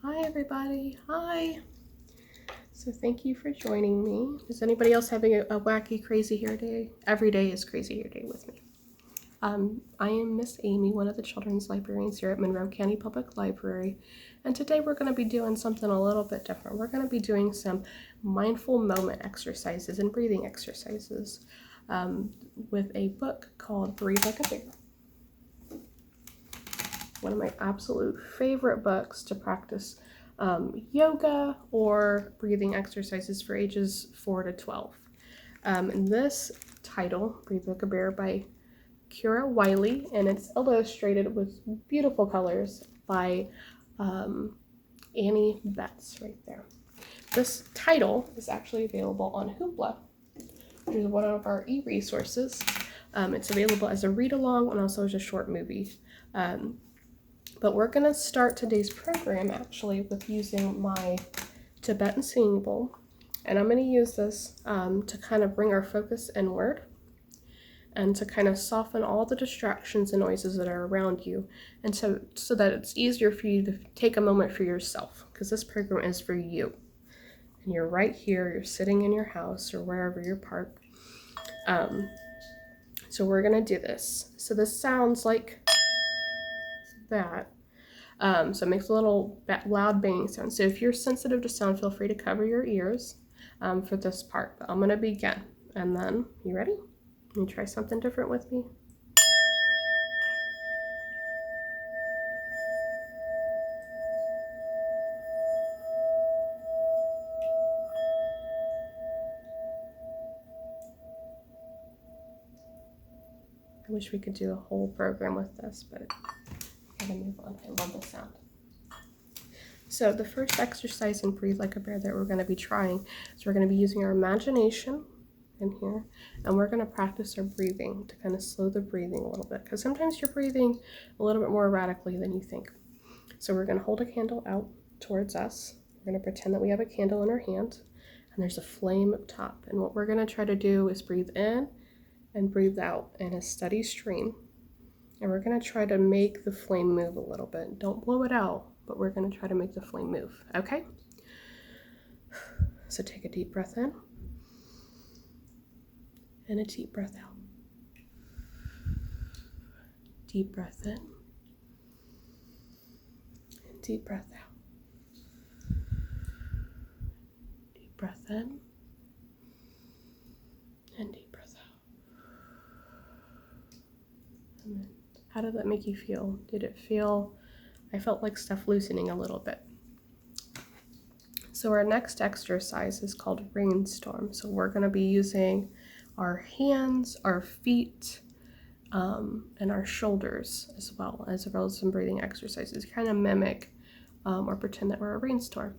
Hi everybody, hi. So thank you for joining me. Is anybody else having a wacky, crazy hair day? Every day is crazy hair day with me. I am Miss Amy, one of the children's librarians here at Monroe County Public Library. And today we're going to be doing something a little bit different. We're going to be doing some mindful moment exercises and breathing exercises with a book called Breathe Like a Bear. One of my absolute favorite books to practice yoga or breathing exercises for ages 4 to 12. And this title, Breathe Like a Bear by Willey, and it's illustrated with beautiful colors by Annie Betts right there. This title is actually available on Hoopla, which is one of our e-resources. It's available as a read-along and also as a short movie. But we're going to start today's program actually with using my Tibetan singing bowl. And I'm going to use this to kind of bring our focus inward and to kind of soften all the distractions and noises that are around you, and so that it's easier for you to take a moment for yourself, because this program is for you. And you're right here, you're sitting in your house or wherever you're parked. So we're going to do this. So this sounds like that. So it makes a little loud banging sound. So if you're sensitive to sound, feel free to cover your ears for this part. But I'm going to begin. And then, you ready? You try something different with me? I wish we could do a whole program with this, but I gotta move on. I love the sound. So the first exercise in Breathe Like a Bear that we're going to be trying is we're going to be using our imagination in here, and we're going to practice our breathing to kind of slow the breathing a little bit, because sometimes you're breathing a little bit more erratically than you think. So we're going to hold a candle out towards us. We're going to pretend that we have a candle in our hand, and there's a flame up top. And what we're going to try to do is breathe in and breathe out in a steady stream. And we're going to try to make the flame move a little bit. Don't blow it out, but we're going to try to make the flame move, okay? So take a deep breath in and a deep breath out. Deep breath in and deep breath out. Deep breath in and deep breath out. And then, how did that make you feel? Did it feel, I felt like stuff loosening a little bit. So our next exercise is called Rainstorm. So we're going to be using our hands, our feet, and our shoulders as well as some breathing exercises. Kind of mimic or pretend that we're a rainstorm.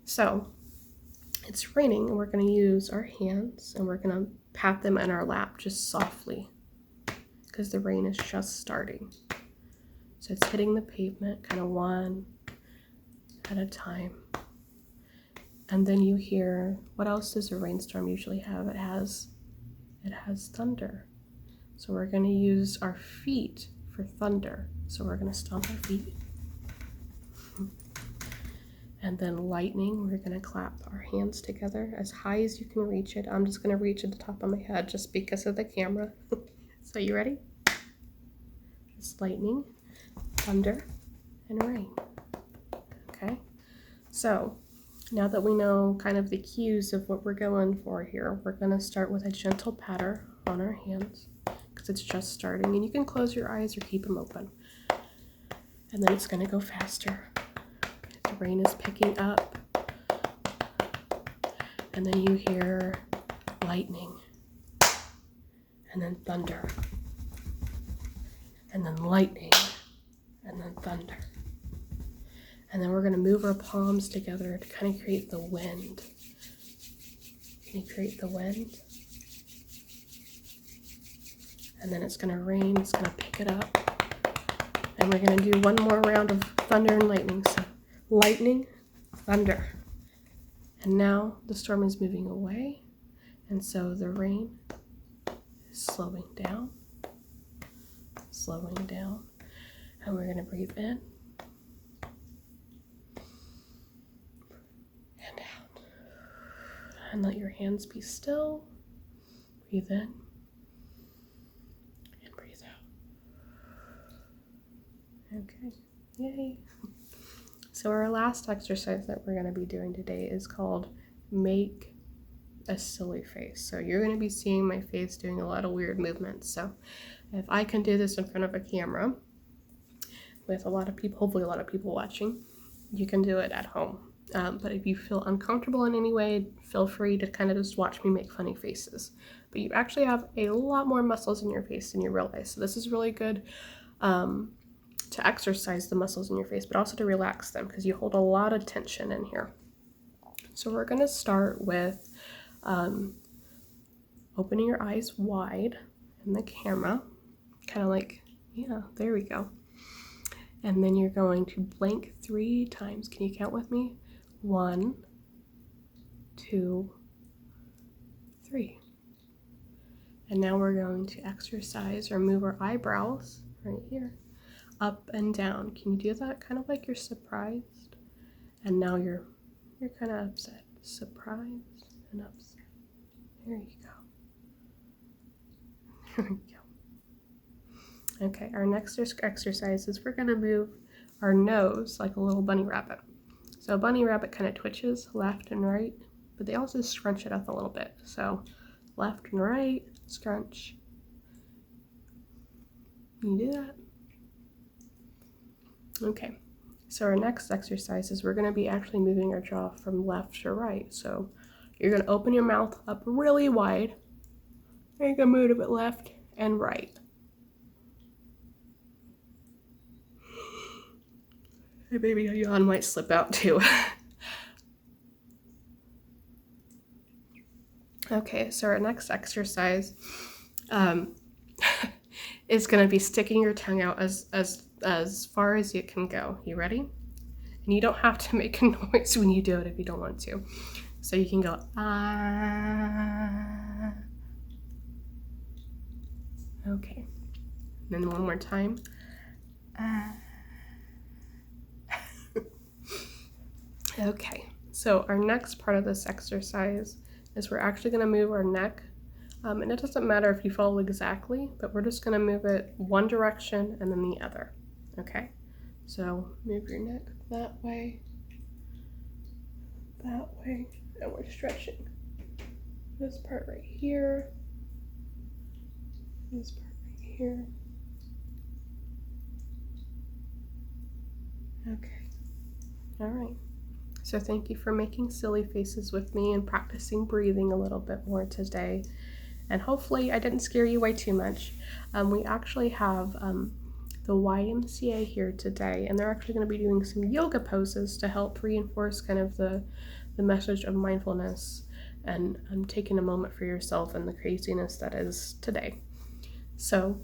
So it's raining, and we're going to use our hands, and we're going to pat them in our lap just softly, because the rain is just starting. So it's hitting the pavement kind of one at a time. And then you hear, what else does a rainstorm usually have? It has thunder. So we're going to use our feet for thunder. So we're going to stomp our feet. And then lightning, we're going to clap our hands together as high as you can reach it. I'm just going to reach at the top of my head just because of the camera. So you ready? It's lightning, thunder, and rain. Okay? So now that we know kind of the cues of what we're going for here, we're going to start with a gentle patter on our hands, because it's just starting, and you can close your eyes or keep them open. And then it's going to go faster. The rain is picking up, and then you hear lightning, and then thunder, and then lightning, and then thunder. And then we're going to move our palms together to kind of create the wind. Can you create the wind? And then it's going to rain, it's going to pick it up. And we're going to do one more round of thunder and lightning. So lightning, thunder. And now the storm is moving away. And so the rain is slowing down. And we're going to breathe in And let your hands be still. Breathe in and breathe out. Okay, yay. So our last exercise that we're going to be doing today is called Make a Silly Face. So you're going to be seeing my face doing a lot of weird movements. So if I can do this in front of a camera with a lot of people, hopefully a lot of people watching, you can do it at home. But if you feel uncomfortable in any way, feel free to kind of just watch me make funny faces. But you actually have a lot more muscles in your face than you realize. So this is really good to exercise the muscles in your face, but also to relax them because you hold a lot of tension in here. So we're going to start with opening your eyes wide in the camera, kind of like, yeah, there we go. And then you're going to blink 3 times. Can you count with me? 1, 2, 3. And now we're going to exercise or move our eyebrows right here, up and down. Can you do that? Kind of like you're surprised. And now you're kind of upset. Surprised and upset. There you go. There we go. Okay, our next exercise is we're going to move our nose like a little bunny rabbit. So a bunny rabbit kind of twitches left and right, but they also scrunch it up a little bit. So left and right, scrunch. Can you do that? Okay, so our next exercise is we're going to be actually moving our jaw from left to right. So you're going to open your mouth up really wide, and you're going to move it left and right. Hey, maybe a yawn might slip out too. Okay, so our next exercise is going to be sticking your tongue out as far as you can go. You ready? And you don't have to make a noise when you do it if you don't want to. So you can go, ah. Okay. And then one more time. Ah. Okay. So our next part of this exercise is we're actually going to move our neck. And it doesn't matter if you follow exactly, but we're just going to move it one direction and then the other. Okay? So move your neck that way, and we're stretching this part right here, this part right here. Okay. All right. So thank you for making silly faces with me and practicing breathing a little bit more today. And hopefully I didn't scare you away too much. We actually have the YMCA here today, and they're actually going to be doing some yoga poses to help reinforce kind of the message of mindfulness and taking a moment for yourself and the craziness that is today. So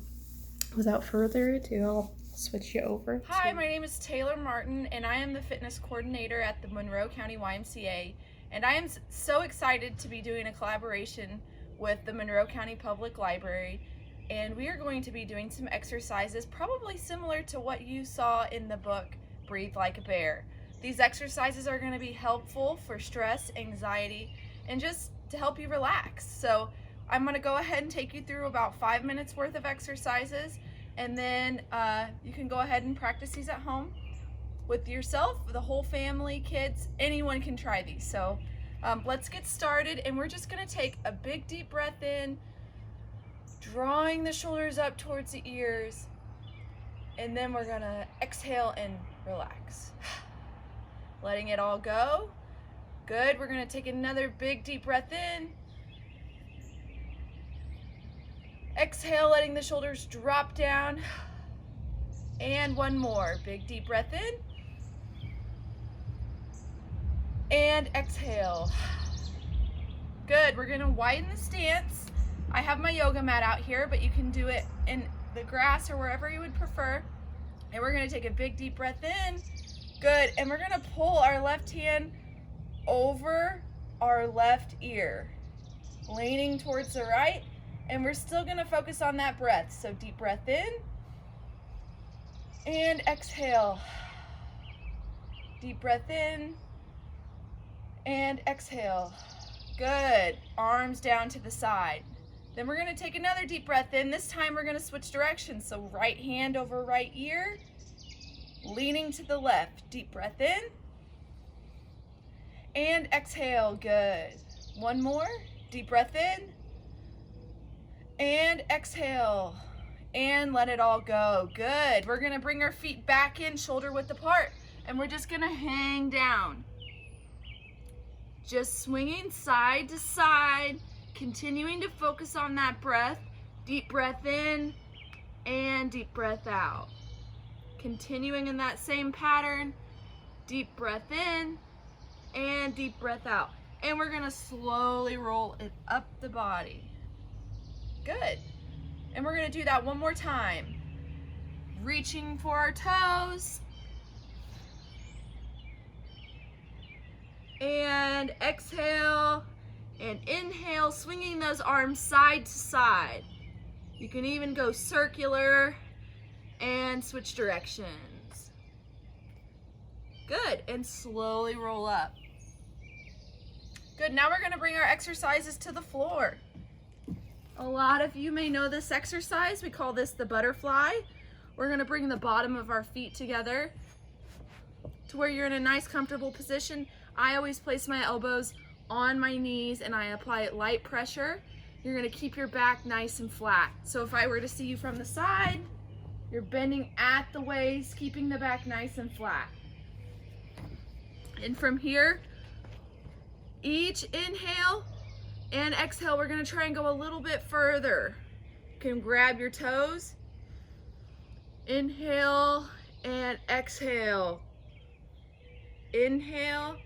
without further ado, I'll switch you over. Hi, my name is Taylor Martin, and I am the fitness coordinator at the Monroe County YMCA, and I am so excited to be doing a collaboration with the Monroe County Public Library, and we are going to be doing some exercises probably similar to what you saw in the book Breathe Like a Bear. These exercises are going to be helpful for stress, anxiety, and just to help you relax. So I'm going to go ahead and take you through about 5 minutes worth of exercises, and then you can go ahead and practice these at home with yourself, the whole family, kids, anyone can try these. So let's get started, and we're just going to take a big deep breath in, drawing the shoulders up towards the ears, and then we're going to exhale and relax. Letting it all go. Good. We're going to take another big deep breath in. Exhale, letting the shoulders drop down. And one more. Big deep breath in. And exhale. Good. We're going to widen the stance. I have my yoga mat out here, but you can do it in the grass or wherever you would prefer. And we're going to take a big deep breath in. Good. And we're going to pull our left hand over our left ear, leaning towards the right. And we're still going to focus on that breath. So deep breath in and exhale. Deep breath in and exhale. Good. Arms down to the side. Then we're going to take another deep breath in. This time we're going to switch directions. So right hand over right ear, leaning to the left. Deep breath in. And exhale. Good. One more. Deep breath in. And exhale. And let it all go. Good. We're going to bring our feet back in, shoulder width apart. And we're just going to hang down. Just swinging side to side, continuing to focus on that breath. Deep breath in and deep breath out. Continuing in that same pattern. Deep breath in and deep breath out. And we're going to slowly roll it up the body. Good. And we're going to do that one more time. Reaching for our toes. And exhale and inhale, swinging those arms side to side. You can even go circular and switch directions. Good. And slowly roll up. Good. Now we're going to bring our exercises to the floor. A lot of you may know this exercise. We call this the butterfly. We're going to bring the bottom of our feet together to where you're in a nice comfortable position. I always place my elbows on my knees and I apply light pressure. You're going to keep your back nice and flat. So if I were to see you from the side, you're bending at the waist, keeping the back nice and flat. And from here, each inhale and exhale, we're going to try and go a little bit further. You can grab your toes. Inhale and exhale. Inhale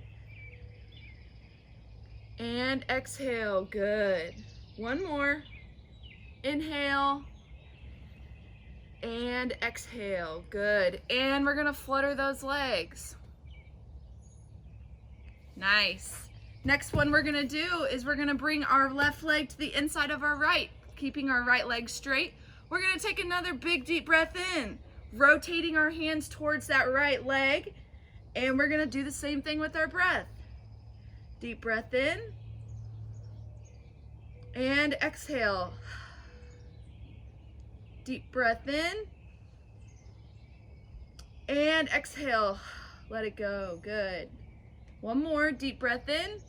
and exhale. Good. One more. Inhale and exhale. Good. And we're going to flutter those legs. Nice. Next one we're going to do is we're going to bring our left leg to the inside of our right, keeping our right leg straight. We're going to take another big deep breath in, rotating our hands towards that right leg, and we're going to do the same thing with our breath. Deep breath in and exhale. Deep breath in and exhale. Let it go. Good. One more. Deep breath in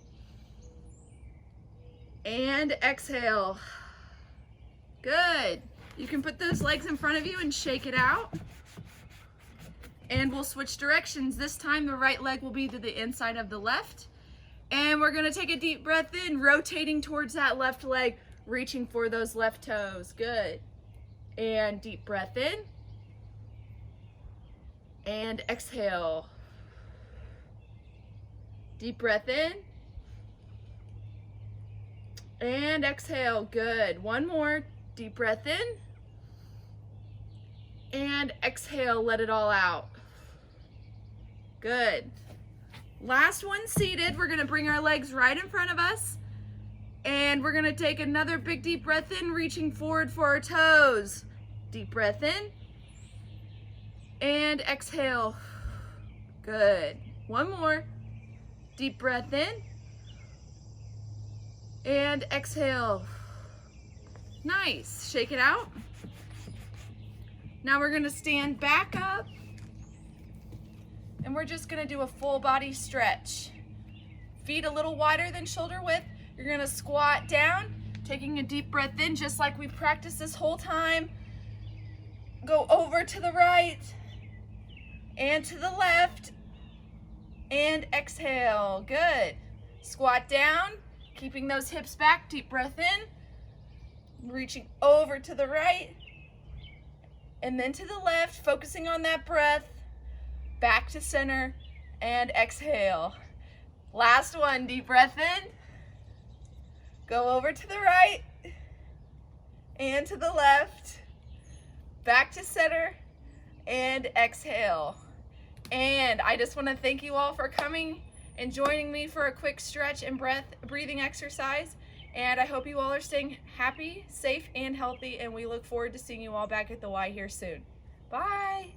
and exhale. Good. You can put those legs in front of you and shake it out. And we'll switch directions. This time the right leg will be to the inside of the left. And we're going to take a deep breath in, rotating towards that left leg, reaching for those left toes. Good. And deep breath in. And exhale. Deep breath in. And exhale. Good. One more. Deep breath in. And exhale. Let it all out. Good. Last one seated. We're going to bring our legs right in front of us. And we're going to take another big deep breath in, reaching forward for our toes. Deep breath in. And exhale. Good. One more. Deep breath in. And exhale. Nice. Shake it out. Now we're going to stand back up. And we're just going to do a full body stretch. Feet a little wider than shoulder width. You're going to squat down, taking a deep breath in just like we practiced this whole time. Go over to the right and to the left and exhale. Good. Squat down, keeping those hips back. Deep breath in, reaching over to the right and then to the left, focusing on that breath. Back to center and exhale. Last one, deep breath in. Go over to the right and to the left. Back to center and exhale. And I just want to thank you all for coming and joining me for a quick stretch and breathing exercise. And I hope you all are staying happy, safe, and healthy. And we look forward to seeing you all back at the Y here soon. Bye.